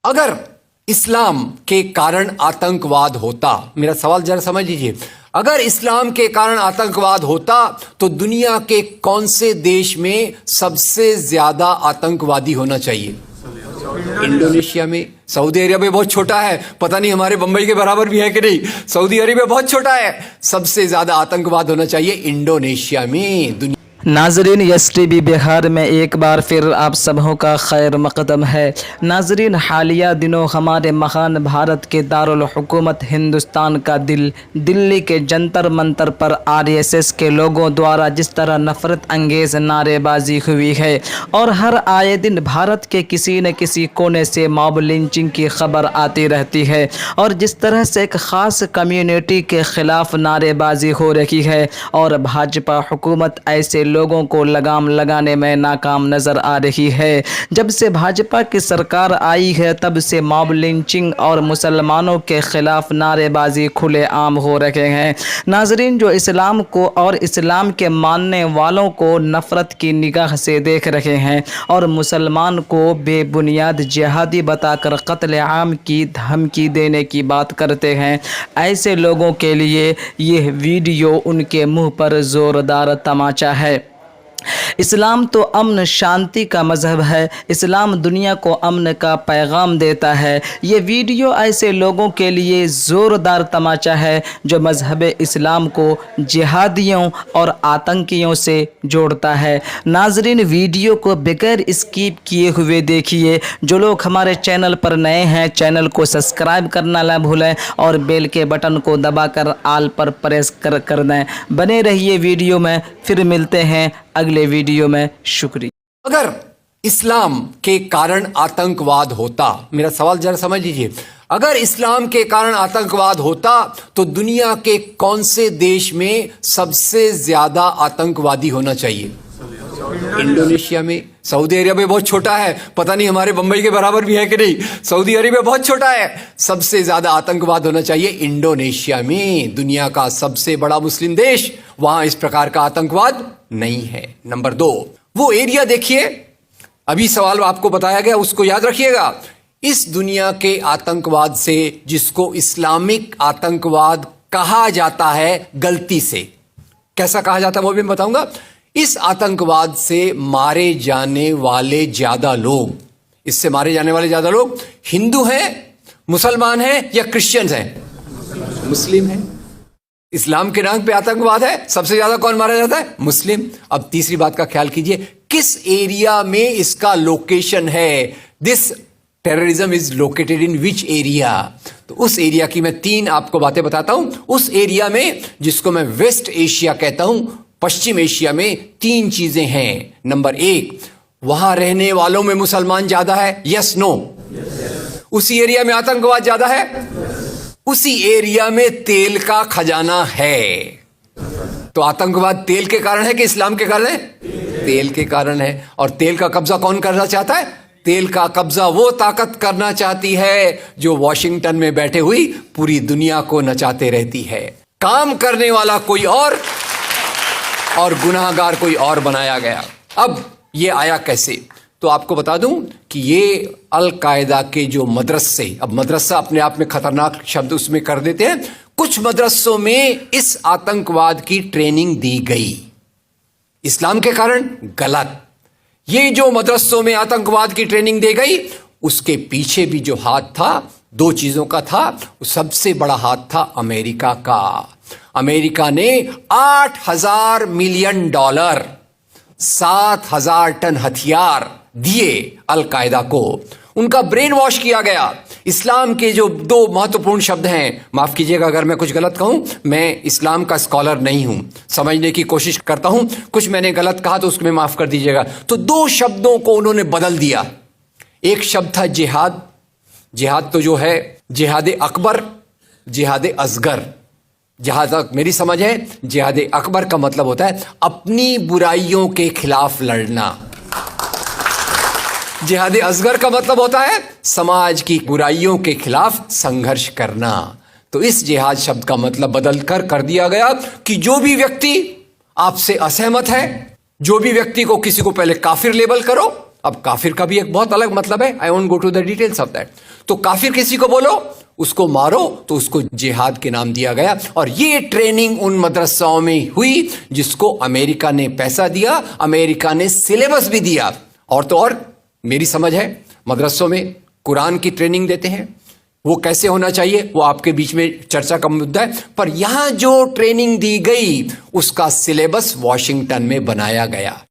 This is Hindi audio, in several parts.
अगर इस्लाम के कारण आतंकवाद होता, मेरा सवाल जरा समझ लीजिए, अगर इस्लाम के कारण आतंकवाद होता तो दुनिया के कौन से देश में सबसे ज्यादा आतंकवादी होना चाहिए? इंडोनेशिया में। सऊदी अरेबिया बहुत छोटा है, पता नहीं हमारे बंबई के बराबर भी है कि नहीं। सऊदी अरेबिया बहुत छोटा है, सबसे ज्यादा आतंकवाद होना चाहिए इंडोनेशिया में। नाजरीन, STV बिहार में एक बार फिर आप सबों का खैर मकदम है। नाजरीन, हालिया दिनों हमारे महान भारत के दारुल हुकूमत हिंदुस्तान का दिल्ली के जंतर मंतर पर RSS के लोगों द्वारा जिस तरह नफरत अंगेज नारेबाजी हुई है और हर आए दिन भारत के किसी न किसी कोने से मॉब लिंचिंग की खबर आती रहती है और जिस तरह से एक ख़ास कम्युनिटी के ख़िलाफ़ नारेबाजी हो रही है और भाजपा हुकूमत ऐसे लोगों को लगाम लगाने में नाकाम नज़र आ रही है। जब से भाजपा की सरकार आई है तब से मॉब लिंचिंग और मुसलमानों के ख़िलाफ़ नारेबाजी खुले आम हो रहे हैं। नाजरीन, जो इस्लाम को और इस्लाम के मानने वालों को नफ़रत की निगाह से देख रहे हैं और मुसलमान को बेबुनियाद जिहादी बताकर कत्ल आम की धमकी देने की बात करते हैं, ऐसे लोगों के लिए यह वीडियो उनके मुंह पर ज़ोरदार तमाचा है। इस्लाम तो अमन शांति का मज़हब है, इस्लाम दुनिया को अमन का पैगाम देता है। ये वीडियो ऐसे लोगों के लिए ज़ोरदार तमाचा है जो मज़हब इस्लाम को जिहादियों और आतंकियों से जोड़ता है। नाजरीन, वीडियो को बगैर स्किप किए हुए देखिए। जो लोग हमारे चैनल पर नए हैं, चैनल को सब्सक्राइब करना ना भूलें और बेल के बटन को दबाकर आल पर प्रेस कर दें। बने रहिए वीडियो में, फिर मिलते हैं अगले वीडियो में। शुक्रिया। अगर इस्लाम के कारण आतंकवाद होता, मेरा सवाल जरा समझ लीजिए, अगर इस्लाम के कारण आतंकवाद होता तो दुनिया के कौन से देश में सबसे ज्यादा आतंकवादी होना चाहिए? इंडोनेशिया में। सऊदी अरेबिया बहुत छोटा है, पता नहीं हमारे बंबई के बराबर भी है कि नहीं। सऊदी अरेबिया बहुत छोटा है, सबसे ज्यादा आतंकवाद होना चाहिए इंडोनेशिया में। दुनिया का सबसे बड़ा मुस्लिम देश, वहां इस प्रकार का आतंकवाद नहीं है। नंबर 2, वो एरिया देखिए, अभी सवाल आपको बताया गया उसको याद रखिएगा। इस दुनिया के आतंकवाद से, जिसको इस्लामिक आतंकवाद कहा जाता है गलती से, कैसा कहा जाता है वो भी मैं बताऊंगा। इस आतंकवाद से मारे जाने वाले ज्यादा लोग, इससे मारे जाने वाले ज्यादा लोग हिंदू हैं, मुसलमान हैं या क्रिश्चियंस हैं? मुस्लिम हैं। इस्लाम के नाम पे आतंकवाद है, सबसे ज्यादा कौन मारा जाता है? मुस्लिम। अब तीसरी बात का ख्याल कीजिए, किस एरिया में इसका लोकेशन है? This terrorism is located in which area? तो उस एरिया की मैं 3 आपको बातें बताता हूं। उस एरिया में, जिसको मैं वेस्ट एशिया कहता हूं, पश्चिम एशिया में 3 चीजें हैं। नंबर 1, वहां रहने वालों में मुसलमान ज्यादा है, यस नो? उसी एरिया में आतंकवाद ज्यादा है, उसी एरिया में तेल का खजाना है। तो आतंकवाद तेल के कारण है कि इस्लाम के कारण है? तेल के कारण है। और तेल का कब्जा कौन करना चाहता है? तेल का कब्जा वो ताकत करना चाहती है जो वॉशिंगटन में बैठे हुई पूरी दुनिया को नचाते रहती है। काम करने वाला कोई और गुनाहगार कोई और बनाया गया। अब ये आया कैसे? तो आपको बता दूं कि ये अल कायदा के जो मदरसे, अब मदरसा अपने आप में खतरनाक शब्द उसमें कर देते हैं, कुछ मदरसों में इस आतंकवाद की ट्रेनिंग दी गई। इस्लाम के कारण गलत। ये जो मदरसों में आतंकवाद की ट्रेनिंग दी गई, उसके पीछे भी जो हाथ था, 2 चीजों का था। सबसे बड़ा हाथ था अमेरिका का। अमेरिका ने $8,000 मिलियन, 7,000 टन हथियार दिए अल कायदा को। उनका ब्रेन वॉश किया गया। इस्लाम के जो 2 महत्वपूर्ण शब्द हैं, माफ कीजिएगा अगर मैं कुछ गलत कहूं, मैं इस्लाम का स्कॉलर नहीं हूं, समझने की कोशिश करता हूं, कुछ मैंने गलत कहा तो उसको मैं माफ कर दीजिएगा। तो 2 शब्दों को उन्होंने बदल दिया। एक शब्द था जिहाद। जिहाद तो जो है जिहाद अकबर, जिहाद असगर। जहां तक मेरी समझ है, जिहाद अकबर का मतलब होता है अपनी बुराइयों के खिलाफ लड़ना। जिहाद असगर का मतलब होता है समाज की बुराइयों के खिलाफ संघर्ष करना। तो इस जिहाद शब्द का मतलब बदल कर दिया गया कि जो भी व्यक्ति आपसे असहमत है, जो भी व्यक्ति को, किसी को पहले काफिर लेबल करो, अब काफिर का भी एक बहुत अलग मतलब है, I won't go to the details of that. तो काफिर किसी को बोलो, उसको मारो, तो उसको जिहाद के नाम दिया गया। और ये ट्रेनिंग उन मदरसाओं में हुई जिसको अमेरिका ने पैसा दिया, अमेरिका ने सिलेबस भी दिया। और तो और मेरी समझ है, मदरसों में कुरान की ट्रेनिंग देते हैं, वो कैसे होना चाहिए वो आपके बीच में चर्चा का मुद्दा है। पर यहां जो ट्रेनिंग दी गई उसका सिलेबस वॉशिंगटन में बनाया गया।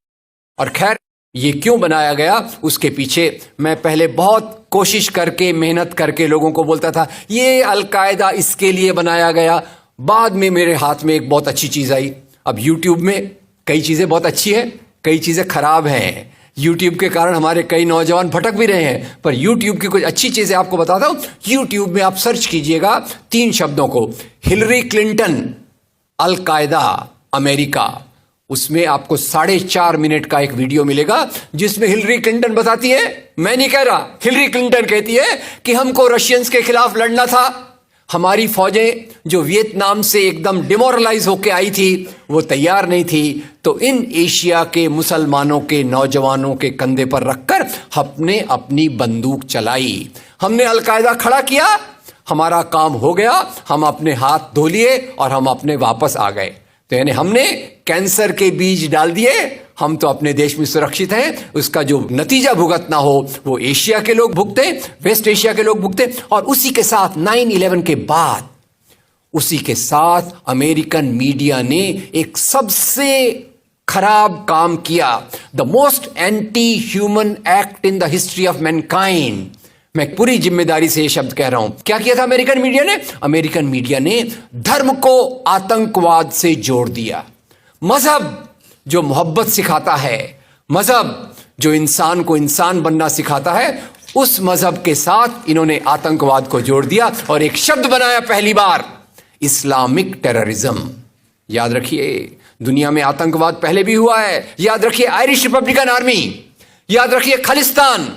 और खैर ये क्यों बनाया गया उसके पीछे मैं पहले बहुत कोशिश करके मेहनत करके लोगों को बोलता था ये अलकायदा इसके लिए बनाया गया। बाद में मेरे हाथ में एक बहुत अच्छी चीज आई। अब यूट्यूब में कई चीजें बहुत अच्छी हैं, कई चीजें खराब हैं। यूट्यूब के कारण हमारे कई नौजवान भटक भी रहे हैं, पर यूट्यूब की कुछ अच्छी चीजें आपको बताता हूं। यूट्यूब में आप सर्च कीजिएगा 3 शब्दों को, हिलरी क्लिंटन अलकायदा अमेरिका, उसमें आपको 4.5 मिनट का एक वीडियो मिलेगा जिसमें हिलरी क्लिंटन बताती है, मैं नहीं कह रहा, हिलरी क्लिंटन कहती है कि हमको रशियंस के खिलाफ लड़ना था, हमारी फौजें जो वियतनाम से एकदम डिमोरलाइज होकर आई थी वो तैयार नहीं थी, तो इन एशिया के मुसलमानों के नौजवानों के कंधे पर रखकर हमने अपनी बंदूक चलाई, हमने अलकायदा खड़ा किया, हमारा काम हो गया, हम अपने हाथ धो लिए और हम अपने वापस आ गए। तो यानी हमने कैंसर के बीज डाल दिए, हम तो अपने देश में सुरक्षित हैं, उसका जो नतीजा भुगतना हो वो एशिया के लोग भुगते, वेस्ट एशिया के लोग भुगते। और उसी के साथ 9/11 के बाद उसी के साथ अमेरिकन मीडिया ने एक सबसे खराब काम किया, the most anti human act in the history of Mankind. मैं पूरी जिम्मेदारी से ये शब्द कह रहा हूं। क्या किया था अमेरिकन मीडिया ने? अमेरिकन मीडिया ने धर्म को आतंकवाद से जोड़ दिया। मजहब जो मोहब्बत सिखाता है, मजहब जो इंसान को इंसान बनना सिखाता है, उस मजहब के साथ इन्होंने आतंकवाद को जोड़ दिया और एक शब्द बनाया पहली बार, इस्लामिक टेररिज्म। याद रखिए, दुनिया में आतंकवाद पहले भी हुआ है। याद रखिए आयरिश रिपब्लिकन आर्मी, याद रखिए खालिस्तान,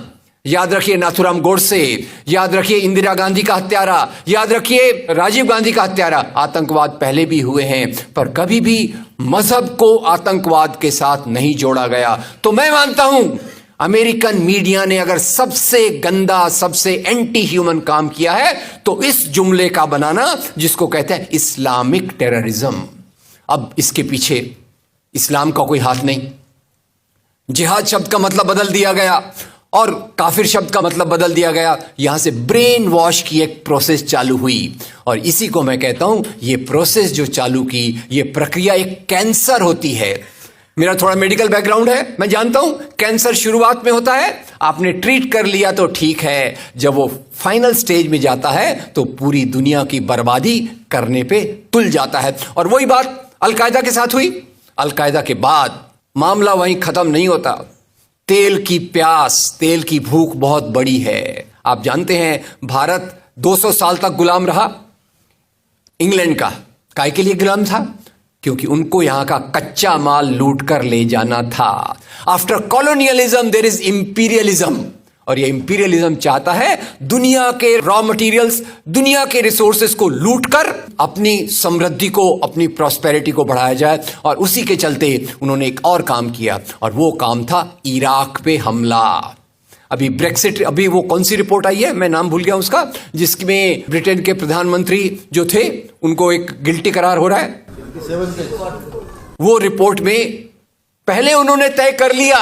याद रखिए नाथुराम गोडसे, याद रखिए इंदिरा गांधी का हत्यारा, याद रखिए राजीव गांधी का हत्यारा। आतंकवाद पहले भी हुए हैं, पर कभी भी मजहब को आतंकवाद के साथ नहीं जोड़ा गया। तो मैं मानता हूं अमेरिकन मीडिया ने अगर सबसे गंदा, सबसे एंटी ह्यूमन काम किया है तो इस जुमले का बनाना जिसको कहते हैं इस्लामिक टेररिज्म। अब इसके पीछे इस्लाम का कोई हाथ नहीं। जिहाद शब्द का मतलब बदल दिया गया और काफिर शब्द का मतलब बदल दिया गया। यहां से ब्रेन वॉश की एक प्रोसेस चालू हुई और इसी को मैं कहता हूं, ये प्रोसेस जो चालू की, ये प्रक्रिया एक कैंसर होती है। मेरा थोड़ा मेडिकल बैकग्राउंड है, मैं जानता हूं कैंसर शुरुआत में होता है, आपने ट्रीट कर लिया तो ठीक है, जब वो फाइनल स्टेज में जाता है तो पूरी दुनिया की बर्बादी करने पे तुल जाता है। और वही बात अलकायदा के साथ हुई। अलकायदा के बाद मामला वहीं खत्म नहीं होता। तेल की प्यास, तेल की भूख बहुत बड़ी है। आप जानते हैं भारत 200 साल तक गुलाम रहा इंग्लैंड का। काय के लिए गुलाम था? क्योंकि उनको यहां का कच्चा माल लूट कर ले जाना था। After colonialism there is imperialism, और ये इंपीरियलिज्म चाहता है दुनिया के रॉ मटेरियल्स, दुनिया के रिसोर्सेस को लूटकर अपनी समृद्धि को, अपनी प्रॉस्पेरिटी को बढ़ाया जाए। और उसी के चलते उन्होंने एक और काम किया और वो काम था इराक पे हमला। अभी ब्रेक्सिट, अभी वो कौन सी रिपोर्ट आई है, मैं नाम भूल गया उसका, जिसमें ब्रिटेन के प्रधानमंत्री जो थे उनको एक गिल्टी करार हो रहा है। वो रिपोर्ट में पहले उन्होंने तय कर लिया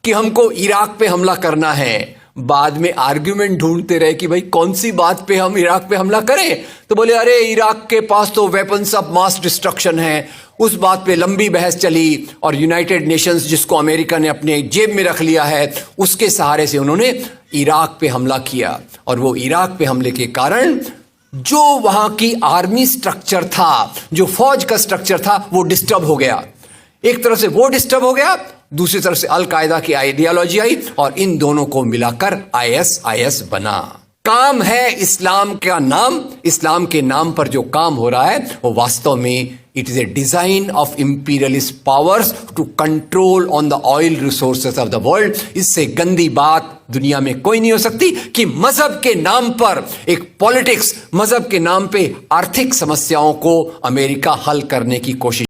कि हमको इराक पे हमला करना है, बाद में आर्ग्यूमेंट ढूंढते रहे कि भाई कौन सी बात पे हम इराक पे हमला करें। तो बोले अरे इराक के पास तो वेपन्स ऑफ मास डिस्ट्रक्शन है। उस बात पे लंबी बहस चली और यूनाइटेड नेशंस, जिसको अमेरिका ने अपने जेब में रख लिया है, उसके सहारे से उन्होंने इराक पे हमला किया। और वो इराक पे हमले के कारण जो वहां की आर्मी स्ट्रक्चर था, जो फौज का स्ट्रक्चर था, वो डिस्टर्ब हो गया। एक तरफ से वो डिस्टर्ब हो गया, दूसरी तरफ से अलकायदा की आइडियोलॉजी आई और इन दोनों को मिलाकर ISIS बना। काम है इस्लाम का नाम, इस्लाम के नाम पर जो काम हो रहा है वो वास्तव में it is a design of imperialist powers to control on the oil resources of the world. इससे गंदी बात दुनिया में कोई नहीं हो सकती कि मजहब के नाम पर एक पॉलिटिक्स, मजहब के नाम पे आर्थिक समस्याओं को अमेरिका हल करने की कोशिश